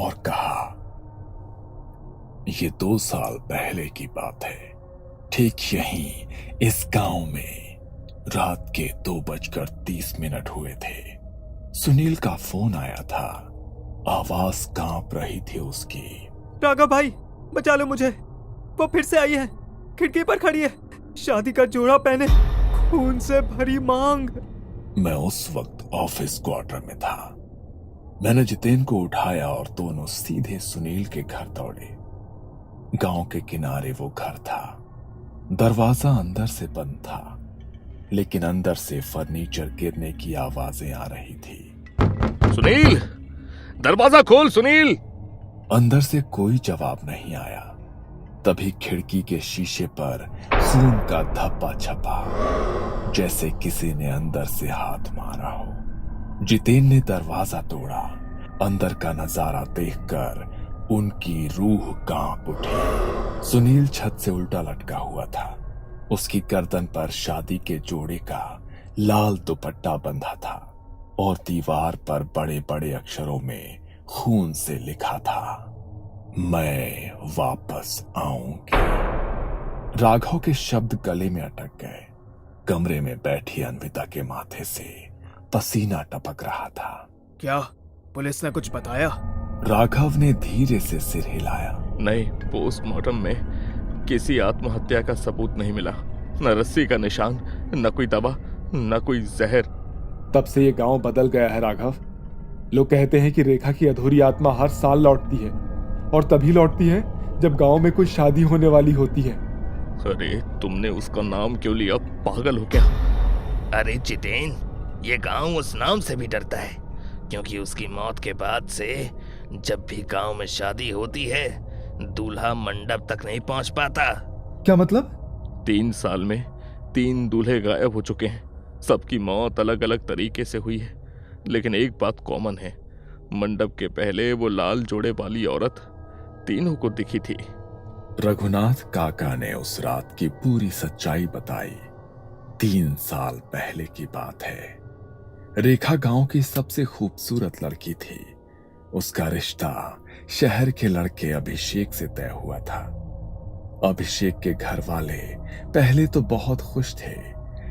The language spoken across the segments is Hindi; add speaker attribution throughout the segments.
Speaker 1: और कहा, ये 2 साल पहले की बात है। ठीक यहीं इस गांव में रात के 2:30 हुए थे। सुनील का फोन आया था। आवाज कांप रही थी उसकी।
Speaker 2: राघव भाई, बचा लो मुझे। वो फिर से आई है, खिड़की पर खड़ी है, शादी का जोड़ा पहने, खून से भरी मांग।
Speaker 1: मैं उस वक्त ऑफिस क्वार्टर में था। मैंने जितेन को उठाया और दोनों सीधे सुनील के घर दौड़े। गांव के किनारे वो घर था। दरवाजा अंदर से बंद था, लेकिन अंदर से फर्नीचर गिरने की आवाजें आ रही थी।
Speaker 3: सुनील, दरवाजा खोल सुनील।
Speaker 1: अंदर से कोई जवाब नहीं आया। तभी खिड़की के शीशे पर खून का धब्बा छपा, जैसे किसी ने अंदर से हाथ मारा हो। जितेन ने दरवाजा तोड़ा। अंदर का नजारा देखकर उनकी रूह कांप उठी। सुनील छत से उल्टा लटका हुआ था। उसकी गर्दन पर शादी के जोड़े का लाल दुपट्टा बंधा था और दीवार पर बड़े बड़े अक्षरों में खून से लिखा था, मैं वापस आऊंगी। राघव के शब्द गले में अटक गए। कमरे में बैठी अन्विता के माथे से पसीना टपक रहा था।
Speaker 2: क्या पुलिस ने कुछ बताया?
Speaker 1: राघव ने धीरे से सिर हिलाया।
Speaker 3: नहीं, पोस्टमार्टम में किसी आत्महत्या का सबूत नहीं मिला। न रस्सी का निशान, न कोई दवा, न कोई जहर।
Speaker 4: तब से ये गांव बदल गया है राघव। लोग कहते हैं कि रेखा की अधूरी आत्मा हर साल लौटती है, और तभी लौटती है जब गांव में कोई शादी होने वाली होती है।
Speaker 3: अरे तुमने उसका नाम क्यों लिया? पागल हो क्या?
Speaker 5: अरे जितेन, ये गांव उस नाम से भी डरता है, क्योंकि उसकी मौत के बाद से जब भी गांव में शादी होती है, दूल्हा मंडप तक नहीं पहुंच पाता।
Speaker 4: क्या मतलब?
Speaker 3: 3 साल में 3 दूल्हे गायब हो चुके हैं। सबकी मौत अलग अलग तरीके से हुई है, लेकिन एक बात कॉमन है। मंडप के पहले वो लाल जोड़े वाली औरत तीनों को दिखी थी।
Speaker 1: रघुनाथ काका ने उस रात की पूरी सच्चाई बताई। 3 साल पहले की बात है। रेखा गांव की सबसे खूबसूरत लड़की थी। उसका रिश्ता शहर के लड़के अभिषेक से तय हुआ था। अभिषेक के घर वाले पहले तो बहुत खुश थे,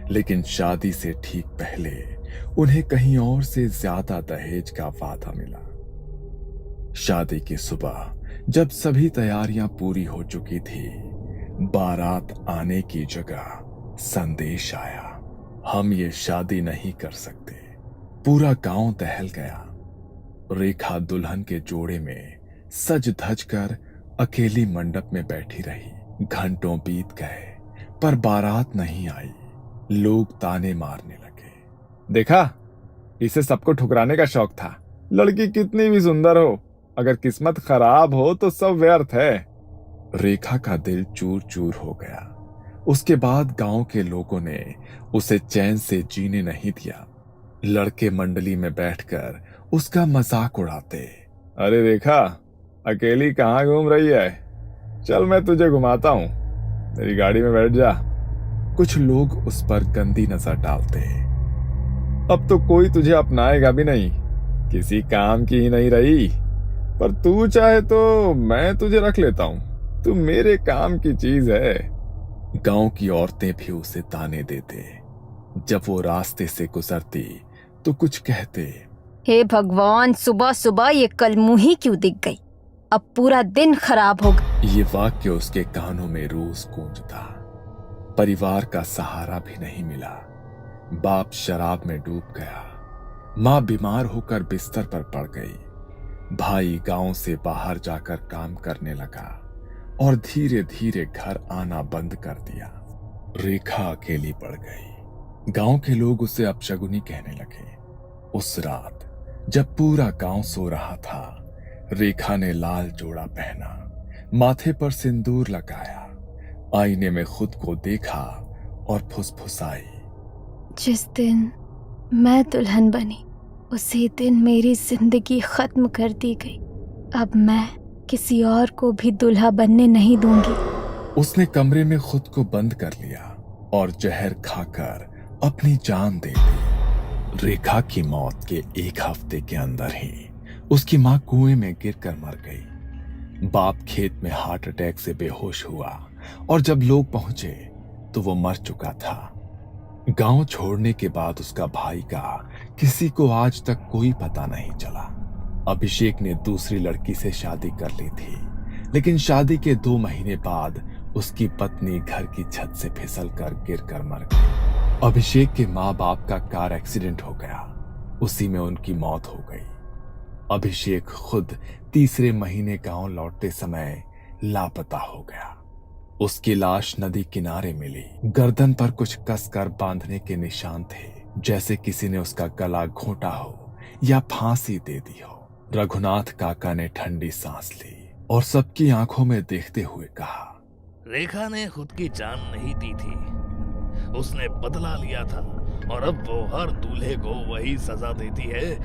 Speaker 1: लेकिन शादी से ठीक पहले उन्हें कहीं और से ज्यादा दहेज का वादा मिला। शादी की सुबह जब सभी तैयारियां पूरी हो चुकी थी, बारात आने की जगह संदेश आया, हम ये शादी नहीं कर सकते। पूरा गांव दहल गया। रेखा दुल्हन के जोड़े में सज धज कर अकेली मंडप में बैठी रही। घंटों बीत गए, पर बारात नहीं आई। लोग ताने मारने लगे।
Speaker 4: देखा, इसे सबको ठुकराने का शौक था। लड़की कितनी भी सुंदर हो, अगर किस्मत खराब हो तो सब व्यर्थ है।
Speaker 1: रेखा का दिल चूर चूर हो गया। उसके बाद गांव के लोगों ने उसे चैन से जीने नहीं दिया। लड़के मंडली में बैठकर उसका मजाक उड़ाते।
Speaker 4: अरे रेखा, अकेली कहाँ घूम रही है? चल मैं तुझे घुमाता हूँ, मेरी गाड़ी में बैठ जा।
Speaker 1: कुछ लोग उस पर गंदी नजर डालते।
Speaker 4: अब तो कोई तुझे अपनाएगा भी नहीं, किसी काम की ही नहीं रही। पर तू चाहे तो मैं तुझे रख लेता हूँ, तू मेरे काम की चीज है।
Speaker 1: गांव की औरतें भी उसे ताने देते। जब वो रास्ते से गुजरती तो कुछ कहते,
Speaker 6: हे भगवान, सुबह सुबह ये कलमुही क्यों दिख गई? अब पूरा दिन खराब हो गया।
Speaker 1: ये वाक्य उसके कानों में रोज गूंजता। परिवार का सहारा भी नहीं मिला। बाप शराब में डूब गया। माँ बीमार होकर बिस्तर पर पड़ गई। भाई गांव से बाहर जाकर काम करने लगा और धीरे धीरे घर आना बंद कर दिया। रेखा अकेली पड़ गई। गांव के लोग उसे अपशगुनी कहने लगे। उस रात जब पूरा गांव सो रहा था, रेखा ने लाल जोड़ा पहना, माथे पर सिंदूर लगाया, आईने में खुद को देखा और फुसफुसाई,
Speaker 6: जिस दिन मैं दुल्हन बनी उसी दिन मेरी जिंदगी खत्म कर दी गई। अब मैं किसी और को भी दूल्हा बनने नहीं दूंगी।
Speaker 1: उसने कमरे में खुद को बंद कर लिया और जहर खाकर अपनी जान दे दी। रेखा की मौत के 1 हफ्ते के अंदर ही उसकी मां कुएं में गिरकर मर गई। बाप खेत में हार्ट अटैक से बेहोश हुआ और जब लोग पहुंचे तो वो मर चुका था। गांव छोड़ने के बाद उसका भाई का किसी को आज तक कोई पता नहीं चला। अभिषेक ने दूसरी लड़की से शादी कर ली थी, लेकिन शादी के 2 महीने बाद उसकी पत्नी घर की छत से फिसलकर गिरकर मर गई। अभिषेक के माँ बाप का कार एक्सीडेंट हो गया, उसी में उनकी मौत हो गई। अभिषेक खुद तीसरे महीने गांव लौटते समय लापता हो गया। उसकी लाश नदी किनारे मिली। गर्दन पर कुछ कसकर बांधने के निशान थे, जैसे किसी ने उसका गला घोंटा हो या फांसी दे दी हो। रघुनाथ काका ने ठंडी सांस ली और सबकी आंखों में देखते हुए कहा,
Speaker 5: रेखा ने खुद की जान नहीं दी थी, उसने बदला लिया था और अब वो हर दूल्हे को वही सजा देती है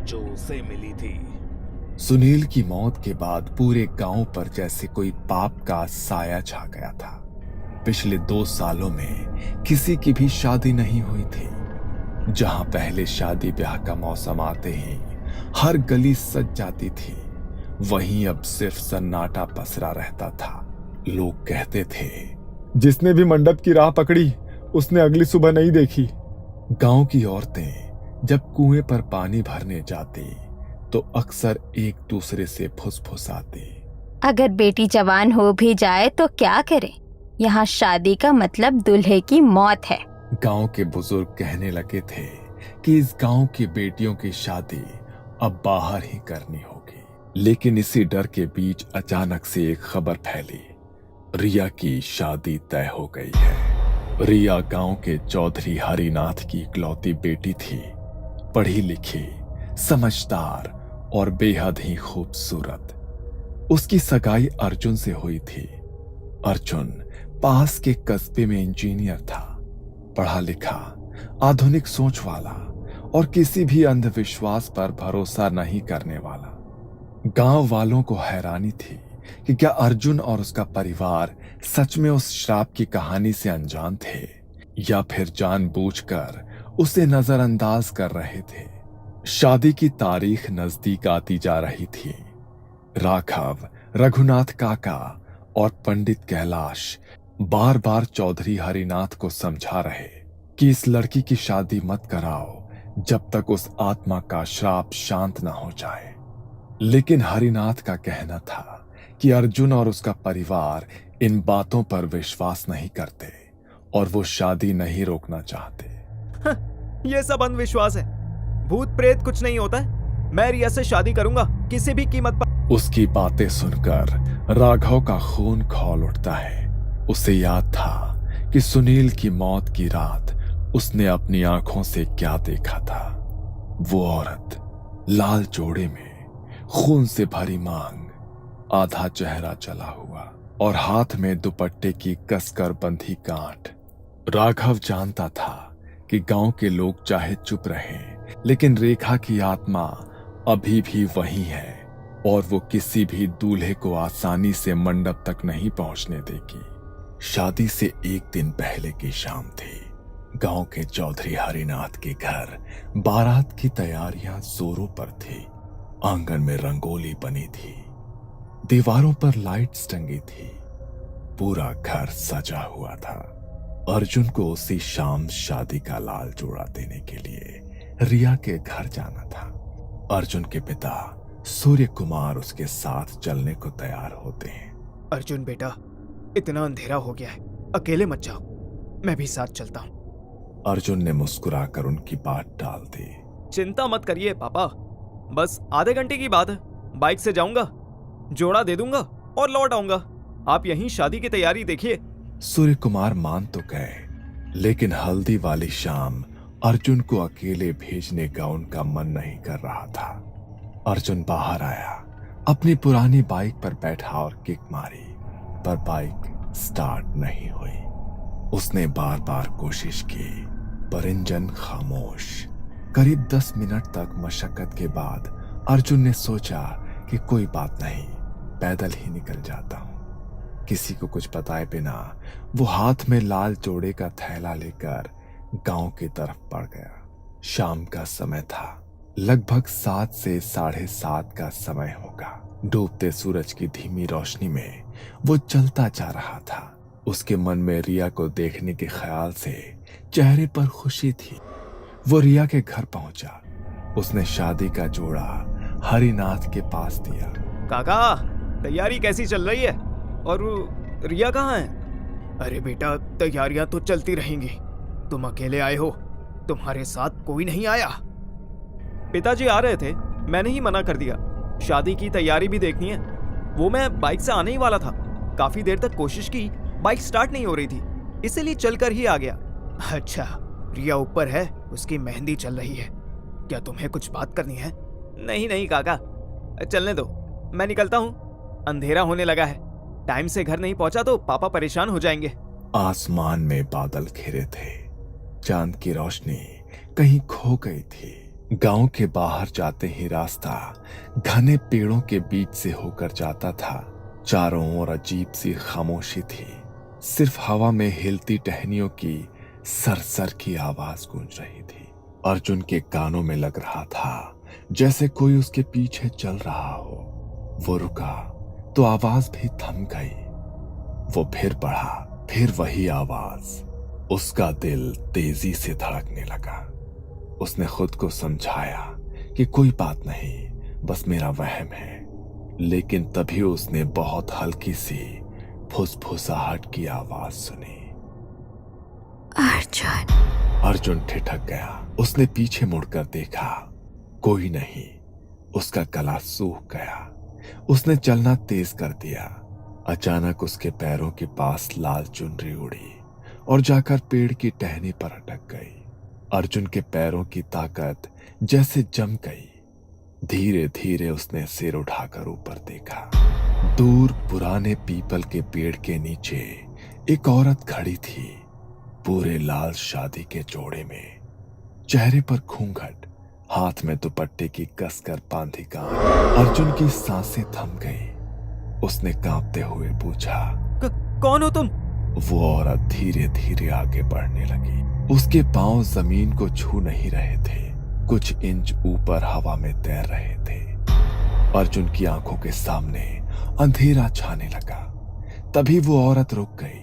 Speaker 5: जो उसे मिली थी।
Speaker 1: सुनील की मौत के बाद पूरे गांव पर जैसे कोई पाप का साया छा गया था। पिछले 2 सालों में किसी की भी शादी नहीं हुई थी। जहां पहले शादी ब्याह का मौसम आते ही हर गली सज जाती थी, वहीं अब सिर्फ सन्नाटा पसरा रहता था। लोग कहते थे,
Speaker 4: जिसने भी मंडप की राह पकड़ी उसने अगली सुबह नहीं देखी।
Speaker 1: गांव की औरतें जब कुएं पर पानी भरने जाती तो अक्सर एक दूसरे से फुसफुसाती,
Speaker 6: अगर बेटी जवान हो भी जाए तो क्या करे, यहाँ शादी का मतलब दूल्हे की मौत है।
Speaker 1: गांव के बुजुर्ग कहने लगे थे कि इस गांव की बेटियों की शादी अब बाहर ही करनी होगी। लेकिन इसी डर के बीच अचानक से एक खबर फैली, रिया की शादी तय हो गई है। रिया गांव के चौधरी हरिनाथ की इकलौती बेटी थी, पढ़ी लिखी, समझदार और बेहद ही खूबसूरत। उसकी सगाई अर्जुन से हुई थी। अर्जुन पास के कस्बे में इंजीनियर था, पढ़ा लिखा, आधुनिक सोच वाला और किसी भी अंधविश्वास पर भरोसा नहीं करने वाला। गांव वालों को हैरानी थी कि क्या अर्जुन और उसका परिवार सच में उस श्राप की कहानी से अनजान थे या फिर जानबूझकर उसे नजरअंदाज कर रहे थे। शादी की तारीख नजदीक आती जा रही थी। राघव, रघुनाथ काका और पंडित कैलाश बार बार चौधरी हरिनाथ को समझा रहे कि इस लड़की की शादी मत कराओ जब तक उस आत्मा का श्राप शांत न हो जाए। लेकिन हरिनाथ का कहना था कि अर्जुन और उसका परिवार इन बातों पर विश्वास नहीं करते और वो शादी नहीं रोकना चाहते।
Speaker 2: ये सब अंधविश्वास है, भूत प्रेत कुछ नहीं होता है। मैं रिया से शादी करूंगा किसी भी कीमत पर।
Speaker 1: उसकी बातें सुनकर राघव का खून खौल उठता है। उसे याद था कि सुनील की मौत की रात उसने अपनी आंखों से क्या देखा था। वो औरत लाल जोड़े में, खून से भरी मांग, आधा चेहरा जला हुआ और हाथ में दुपट्टे की कसकर बंधी गांठ। राघव जानता था कि गांव के लोग चाहे चुप रहें, लेकिन रेखा की आत्मा अभी भी वही है और वो किसी भी दूल्हे को आसानी से मंडप तक नहीं पहुंचने देगी। शादी से 1 दिन पहले की शाम थी। गांव के चौधरी हरिनाथ के घर बारात की तैयारियां जोरों पर थी। आंगन में रंगोली बनी थी, दीवारों पर लाइट्स टंगी थी, पूरा घर सजा हुआ था। अर्जुन को उसी शाम शादी का लाल जोड़ा देने के लिए रिया के घर जाना था। अर्जुन के पिता सूर्य कुमार उसके साथ चलने को तैयार होते हैं।
Speaker 2: अर्जुन बेटा, इतना अंधेरा हो गया है, अकेले मत जाओ, मैं भी साथ चलता हूँ।
Speaker 1: अर्जुन ने मुस्कुराकर उनकी बात टाल दी।
Speaker 2: चिंता मत करिए पापा, बस आधे घंटे की बात है, बाइक से जाऊंगा, जोड़ा दे दूंगा और लौट आऊंगा। आप यहीं शादी की तैयारी देखिए।
Speaker 1: सूर्य कुमार मान तो गए, लेकिन हल्दी वाली शाम अर्जुन को अकेले भेजने का उनका मन नहीं कर रहा था। अर्जुन बाहर आया, अपनी पुरानी बाइक पर बैठा और किक मारी, पर बाइक स्टार्ट नहीं हुई। उसने बार बार कोशिश की, पर इंजन खामोश। करीब 10 मिनट तक मशक्कत के बाद अर्जुन ने सोचा कि कोई बात नहीं, पैदल ही निकल जाता हूं। किसी को कुछ बताए बिना वो हाथ में लाल जोड़े का थैला लेकर गांव की तरफ बढ़ गया। शाम का समय था, लगभग 7 से 7:30 का समय होगा। डूबते सूरज की धीमी रोशनी में वो चलता जा रहा था। उसके मन में रिया को देखने के ख्याल से चेहरे पर खुशी थी। वो रिया के घर पहुंचा। उसने शादी का जोड़ा हरिनाथ के पास दिया।
Speaker 2: काका, तैयारी कैसी चल रही है? और वो रिया कहाँ है? अरे बेटा, तैयारियां तो चलती रहेंगी। तुम अकेले आए हो, तुम्हारे साथ कोई नहीं आया? पिताजी आ रहे थे, मैंने ही मना कर दिया। शादी की तैयारी भी देखनी है। वो मैं बाइक से आने ही वाला था। काफी देर तक कोशिश की, बाइक स्टार्ट नहीं हो रही थी, इसीलिए चलकर ही आ गया। अच्छा, रिया ऊपर है, उसकी मेहंदी चल रही है। क्या तुम्हें कुछ बात करनी है? नहीं नहीं काका, चलने दो, मैं निकलता हूँ। अंधेरा होने लगा है, टाइम से घर नहीं पहुंचा तो पापा परेशान हो जाएंगे।
Speaker 1: आसमान में बादल घिरे थे। चांद की रोशनी कहीं खो गई थी। गांव के बाहर जाते ही रास्ता घने पेड़ों के बीच से होकर जाता था। चारों ओर अजीब सी खामोशी थी। सिर्फ हवा में हिलती टहनियों की सरसर की आवाज गूंज रही थी। अर्जुन के कानों में लग रहा था जैसे कोई उसके पीछे चल रहा हो। वो रुका तो आवाज भी थम गई। वो फिर बढ़ा, फिर वही आवाज। उसका दिल तेजी से धड़कने लगा। उसने खुद को समझाया कि कोई बात नहीं, बस मेरा वहम है। लेकिन तभी उसने बहुत हल्की सी फुसफुसाहट की आवाज सुनी।
Speaker 6: अर्जुन।
Speaker 1: अर्जुन ठिठक गया। उसने पीछे मुड़कर देखा, कोई नहीं। उसका गला सूख गया। उसने चलना तेज कर दिया। अचानक उसके पैरों के पास लाल चुनरी उड़ी और जाकर पेड़ की टहनी पर अटक गई। अर्जुन के पैरों की ताकत जैसे जम गई। धीरे धीरे उसने सिर उठाकर ऊपर देखा। दूर पुराने पीपल के पेड़ के नीचे एक औरत खड़ी थी, पूरे लाल शादी के जोड़े में, चेहरे पर घूंघट, हाथ में दुपट्टे की कसकर बांधी गांठ। अर्जुन की सांसें थम गई। उसने कांपते हुए पूछा,
Speaker 2: कौन हो तुम?
Speaker 1: वो औरत धीरे धीरे आगे बढ़ने लगी। उसके पांव जमीन को छू नहीं रहे थे, कुछ इंच ऊपर हवा में तैर रहे थे। अर्जुन की आंखों के सामने अंधेरा छाने लगा। तभी वो औरत रुक गई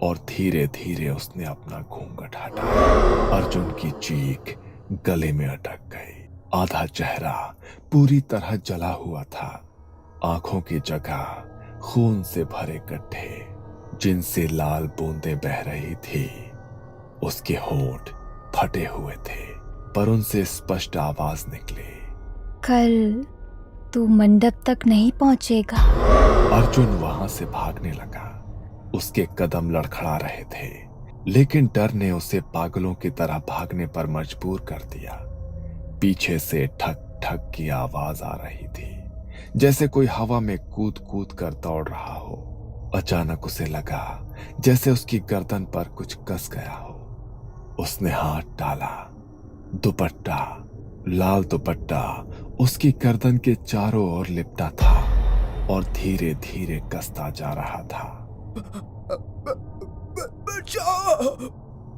Speaker 1: और धीरे धीरे उसने अपना घूंघट हटाया। अर्जुन की चीख गले में अटक गई। आधा चेहरा पूरी तरह जला हुआ था। आंखों की जगह खून से भरे गड्ढे जिनसे लाल बूंदें बह रही थी। उसके होंठ फटे हुए थे, पर उनसे स्पष्ट आवाज निकली,
Speaker 6: कल तू मंडप तक नहीं पहुंचेगा।
Speaker 1: अर्जुन वहां से भागने लगा। उसके कदम लड़खड़ा रहे थे, लेकिन डर ने उसे पागलों की तरह भागने पर मजबूर कर दिया। पीछे से ठक ठक की आवाज आ रही थी, जैसे कोई हवा में कूद कूद कर दौड़ रहा हो। अचानक उसे लगा जैसे उसकी गर्दन पर कुछ कस गया हो। उसने हाथ डाला। दुपट्टा, लाल दुपट्टा उसकी गर्दन के चारों ओर लिपटा था और धीरे धीरे कसता जा रहा था।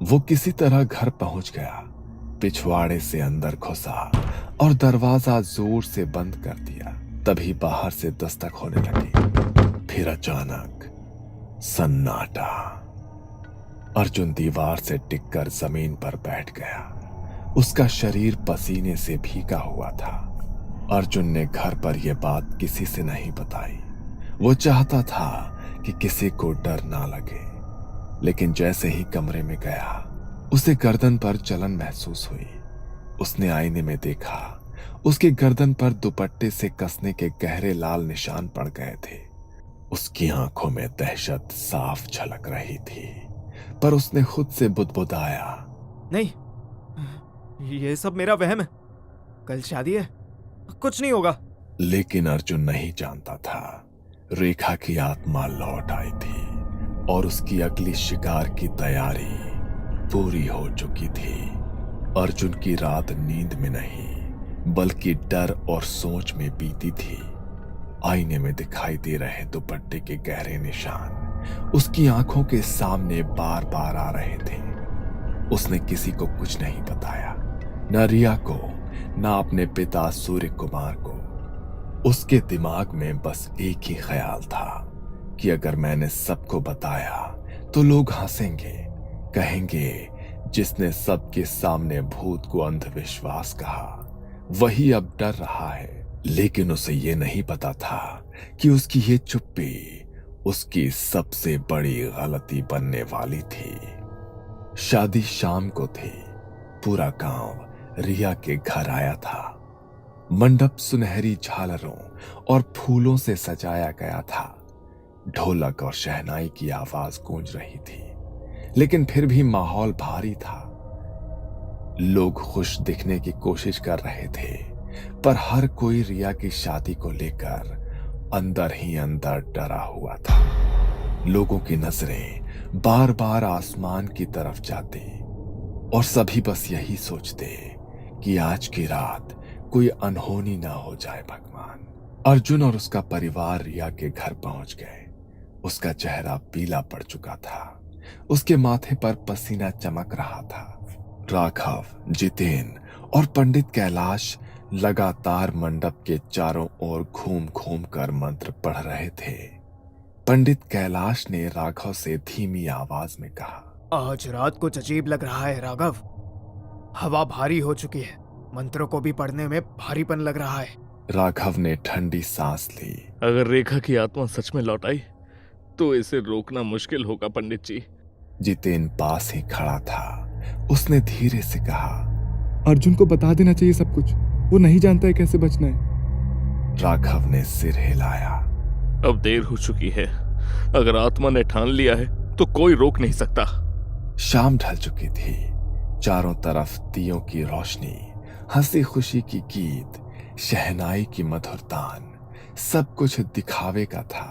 Speaker 1: वो किसी तरह घर पहुंच गया। पिछवाड़े से अंदर घुसा और दरवाजा जोर से बंद कर दिया। तभी बाहर से दस्तक होने लगी। फिर अचानक सन्नाटा। अर्जुन दीवार से टिककर जमीन पर बैठ गया। उसका शरीर पसीने से भीगा हुआ था। अर्जुन ने घर पर यह बात किसी से नहीं बताई। वो चाहता था कि किसी को डर ना लगे। लेकिन जैसे ही कमरे में गया, उसे गर्दन पर जलन महसूस हुई। उसने आईने में देखा, उसकी गर्दन पर दुपट्टे से कसने के गहरे लाल निशान पड़ गए थे। उसकी आंखों में दहशत साफ झलक रही थी, पर उसने खुद से बुदबुदाया,
Speaker 2: नहीं, ये सब मेरा वहम है। कल शादी है, कुछ नहीं होगा।
Speaker 1: लेकिन अर्जुन नहीं जानता था, रेखा की आत्मा लौट आई थी और उसकी अगली शिकार की तैयारी पूरी हो चुकी थी। अर्जुन की रात नींद में नहीं, बल्कि डर और सोच में बीती थी। आईने में दिखाई दे रहे दुपट्टे के गहरे निशान उसकी आंखों के सामने बार बार आ रहे थे। उसने किसी को कुछ नहीं बताया, न रिया को, ना अपने पिता सूर्य कुमार को। उसके दिमाग में बस एक ही ख्याल था कि अगर मैंने सबको बताया तो लोग हंसेंगे, कहेंगे जिसने सबके सामने भूत को अंधविश्वास कहा वही अब डर रहा है। लेकिन उसे ये नहीं पता था कि उसकी ये चुप्पी उसकी सबसे बड़ी गलती बनने वाली थी। शादी शाम को थी। पूरा गांव रिया के घर आया था। मंडप सुनहरी झालरों और फूलों से सजाया गया था। ढोलक और शहनाई की आवाज गूंज रही थी, लेकिन फिर भी माहौल भारी था। लोग खुश दिखने की कोशिश कर रहे थे, पर हर कोई रिया की शादी को लेकर अंदर ही अंदर डरा हुआ था। लोगों की नजरें बार बार आसमान की तरफ जाती और सभी बस यही सोचते कि आज की रात कोई अनहोनी ना हो जाए भगवान। अर्जुन और उसका परिवार रिया के घर पहुंच गए। उसका चेहरा पीला पड़ चुका था। उसके माथे पर पसीना चमक रहा था। राघव, जितेन और पंडित कैलाश लगातार मंडप के चारों ओर घूम घूम कर मंत्र पढ़ रहे थे। पंडित कैलाश ने राघव से धीमी आवाज में कहा,
Speaker 2: आज रात कुछ अजीब लग रहा है राघव। हवा भारी हो चुकी है, मंत्रों को भी पढ़ने में भारीपन लग रहा है।
Speaker 1: राघव ने ठंडी सांस ली।
Speaker 3: अगर रेखा की आत्मा सच में लौट आई तो इसे रोकना मुश्किल होगा पंडित जी।
Speaker 1: जितेन पास ही खड़ा था। उसने धीरे से कहा,
Speaker 4: अर्जुन को बता देना चाहिए सब कुछ, वो नहीं जानता है कैसे बचना है।
Speaker 1: राघव ने सिर हिलाया।
Speaker 3: अब देर हो चुकी है। अगर आत्मा ने ठान लिया है तो कोई रोक नहीं सकता।
Speaker 1: शाम ढल चुकी थी। चारों तरफ दियों की रोशनी, हंसी खुशी की गीत, शहनाई की मधुर तान, सब कुछ दिखावे का था।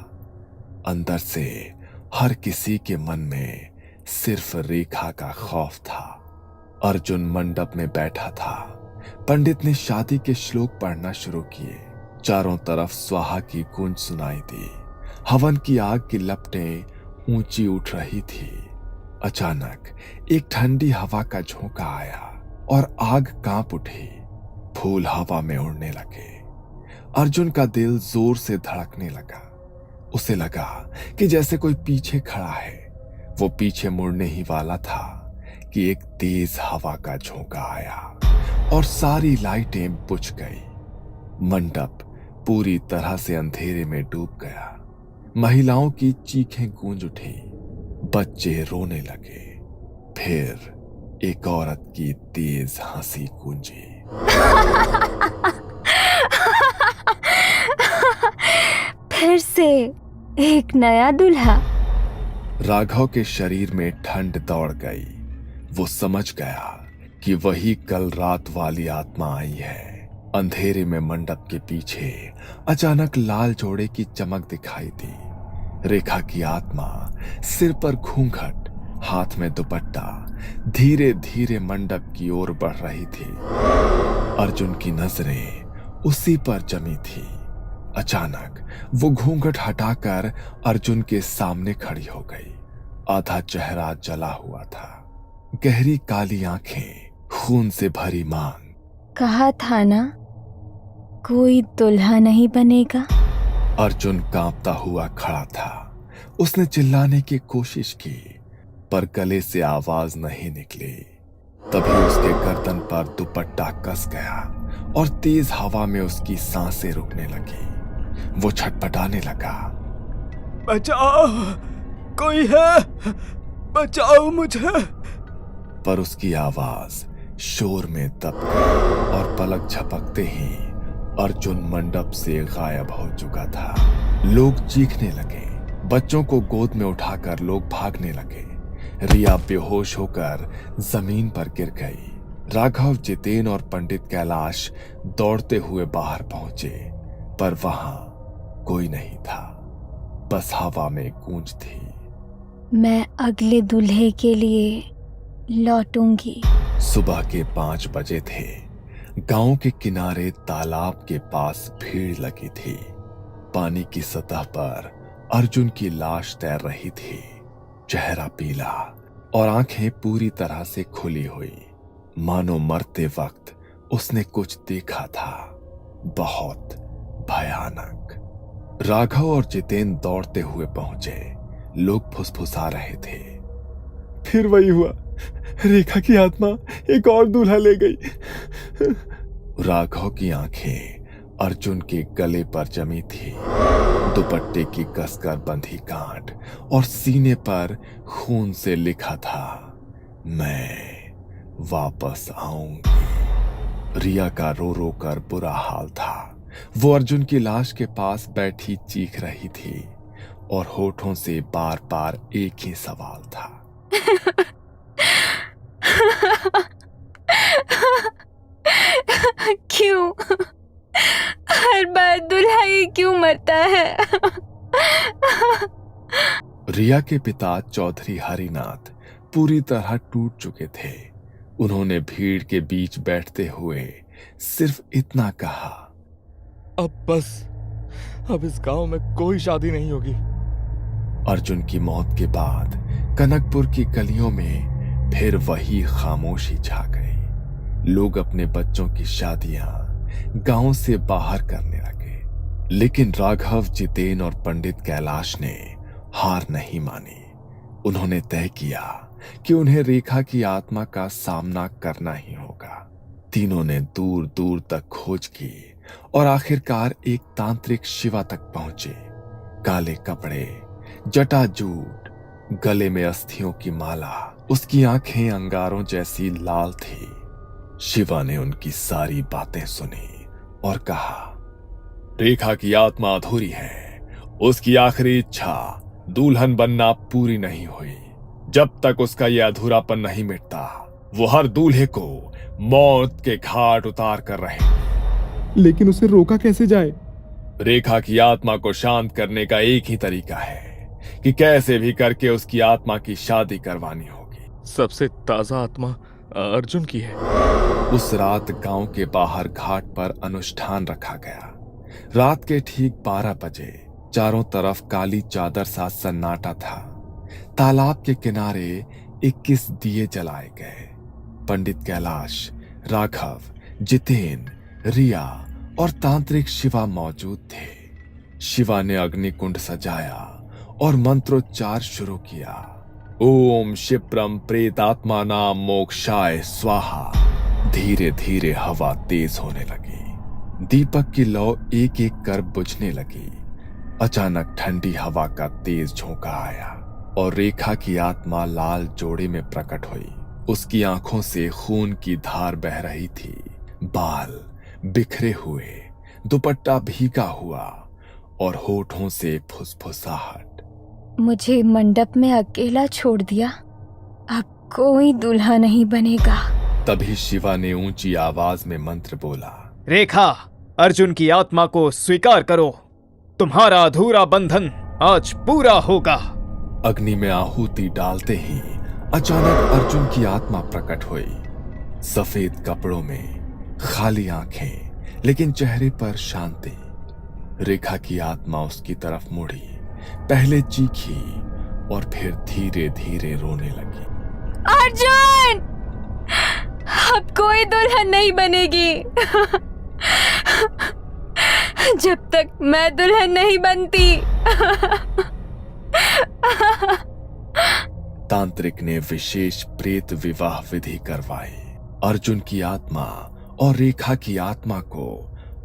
Speaker 1: अंदर से हर किसी के मन में सिर्फ रेखा का खौफ था। अर्जुन मंडप में बैठा था। पंडित ने शादी के श्लोक पढ़ना शुरू किए। चारों तरफ स्वाहा की गूंज सुनाई दी। हवन की आग की लपटें ऊंची उठ रही थी। अचानक एक ठंडी हवा का झोंका आया और आग कांप उठी। फूल हवा में उड़ने लगे। अर्जुन का दिल जोर से धड़कने लगा। उसे लगा कि जैसे कोई पीछे खड़ा है। वो पीछे मुड़ने ही वाला था कि एक तेज हवा का झोंका आया और सारी लाइटें बुझ गई। मंडप पूरी तरह से अंधेरे में डूब गया। महिलाओं की चीखें गूंज उठी। बच्चे रोने लगे। फिर एक औरत की तेज हंसी गूंजी।
Speaker 6: फिर से एक नया दूल्हा।
Speaker 1: राघव के शरीर में ठंड दौड़ गई। वो समझ गया कि वही कल रात वाली आत्मा आई है। अंधेरे में मंडप के पीछे अचानक लाल जोड़े की चमक दिखाई दी। रेखा की आत्मा सिर पर घूंघट, हाथ में दुपट्टा, धीरे धीरे मंडप की ओर बढ़ रही थी। अर्जुन की नजरें उसी पर जमी थी। अचानक वो घूंघट हटाकर अर्जुन के सामने खड़ी हो गई। आधा चेहरा जला हुआ था। गहरी काली आंखें, खून से भरी मांग।
Speaker 6: कहा था ना, कोई दुल्हा नहीं बनेगा।
Speaker 1: अर्जुन कांपता हुआ खड़ा था। उसने चिल्लाने की कोशिश की, पर गले से आवाज नहीं निकली। तभी उसके गर्दन पर दुपट्टा कस गया और तेज हवा में उसकी सांसें रुकने लगी। वो छटपटाने लगा।
Speaker 2: बचाओ, कोई है, बचाओ मुझे।
Speaker 1: पर उसकी आवाज शोर में दब गई और पलक झपकते ही अर्जुन मंडप से गायब हो चुका था। लोग चीखने लगे। बच्चों को गोद में उठाकर लोग भागने लगे। रिया बेहोश होकर जमीन पर गिर गई। राघव, जितेन और पंडित कैलाश दौड़ते हुए बाहर पहुंचे, पर वहां कोई नहीं था। बस हवा में गूंज थी।
Speaker 6: मैं अगले दूल्हे के लिए लौटूंगी।
Speaker 1: सुबह के 5 बजे थे। गांव के किनारे तालाब के पास भीड़ लगी थी। पानी की सतह पर अर्जुन की लाश तैर रही थी। चेहरा पीला और आंखें पूरी तरह से खुली हुई, मानो मरते वक्त उसने कुछ देखा था, बहुत भयानक। राघव और जितेन दौड़ते हुए पहुंचे। लोग फुसफुसा रहे थे।
Speaker 4: फिर वही हुआ, रेखा की आत्मा एक और दूल्हा ले गई।
Speaker 1: राघव की आंखें अर्जुन के गले पर जमी थी। दुपट्टे की कसकर बंधी गांठ और सीने पर खून से लिखा था, मैं वापस आऊंगी। रिया का रो रो कर बुरा हाल था। वो अर्जुन की लाश के पास बैठी चीख रही थी और होठों से बार बार एक ही सवाल था।
Speaker 6: क्यों हर बार दूल्हा ही क्यों मरता है?
Speaker 1: रिया के पिता चौधरी हरिनाथ पूरी तरह टूट चुके थे। उन्होंने भीड़ के बीच बैठते हुए सिर्फ इतना कहा,
Speaker 3: अब बस, अब इस गांव में कोई शादी नहीं होगी।
Speaker 1: अर्जुन की मौत के बाद कनकपुर की गलियों में फिर वही खामोशी छा गई। लोग अपने बच्चों की शादियां गांव से बाहर करने लगे। लेकिन राघव, जितेन और पंडित कैलाश ने हार नहीं मानी। उन्होंने तय किया कि उन्हें रेखा की आत्मा का सामना करना ही होगा। तीनों ने दूर दूर तक खोज की और आखिरकार एक तांत्रिक शिवा तक पहुंचे। काले कपड़े, जटाजूट, गले में अस्थियों की माला, उसकी आंखें अंगारों जैसी लाल थी। शिवा ने उनकी सारी बातें सुनी और कहा, रेखा की आत्मा अधूरी है। उसकी आखिरी इच्छा दुल्हन बनना पूरी नहीं हुई। जब तक उसका यह अधूरापन नहीं मिटता, वो हर दूल्हे को मौत के घाट उतार कर रहे।
Speaker 4: लेकिन उसे रोका कैसे जाए?
Speaker 1: रेखा की आत्मा को शांत करने का एक ही तरीका है कि कैसे भी करके उसकी आत्मा की शादी करवानी होगी।
Speaker 3: सबसे ताजा आत्मा अर्जुन की है।
Speaker 1: उस रात गांव के बाहर घाट पर अनुष्ठान रखा गया। रात के ठीक 12 बजे चारों तरफ काली चादर सा सन्नाटा था। तालाब के किनारे 21 दिए जलाए गए। पंडित कैलाश, राघव, जितेन, रिया और तांत्रिक शिवा मौजूद थे। शिवा ने अग्निकुंड सजाया और मंत्रोच्चार शुरू किया। ओम क्षिप्रम प्रेतात्मा नाम मोक्षाय स्वाहा। धीरे धीरे हवा तेज होने लगी। दीपक की लौ एक एक कर बुझने लगी। अचानक ठंडी हवा का तेज झोंका आया और रेखा की आत्मा लाल जोड़े में प्रकट हुई। उसकी आंखों से खून की धार बह रही थी। बाल बिखरे हुए, दुपट्टा भीगा हुआ और होठों से फुसफुसाहट।
Speaker 6: मुझे मंडप में अकेला छोड़ दिया। अब कोई दूल्हा नहीं बनेगा।
Speaker 1: तभी शिवा ने ऊंची आवाज में मंत्र बोला,
Speaker 2: रेखा, अर्जुन की आत्मा को स्वीकार करो। तुम्हारा अधूरा बंधन आज पूरा होगा।
Speaker 1: अग्नि में आहुति डालते ही अचानक अर्जुन की आत्मा प्रकट हुई। सफेद कपड़ों में, खाली आंखें, लेकिन चेहरे पर शांति। रेखा की आत्मा उसकी तरफ मुड़ी। पहले चीखी और फिर धीरे धीरे रोने लगी।
Speaker 6: अर्जुन, अब कोई दुल्हन नहीं बनेगी। जब तक मैं दुल्हन नहीं बनती।
Speaker 1: तांत्रिक ने विशेष प्रेत विवाह विधि करवाई। अर्जुन की आत्मा और रेखा की आत्मा को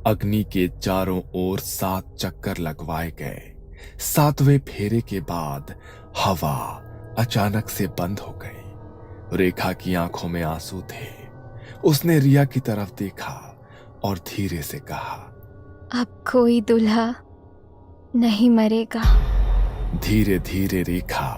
Speaker 1: अग्नि के चारों ओर 7 चक्कर लगवाए गए। 7वें फेरे के बाद हवा अचानक से बंद हो गई। रेखा की आंखों में आंसू थे। उसने रिया की तरफ देखा और धीरे से कहा,
Speaker 6: अब कोई दूल्हा नहीं मरेगा।
Speaker 1: धीरे धीरे रेखा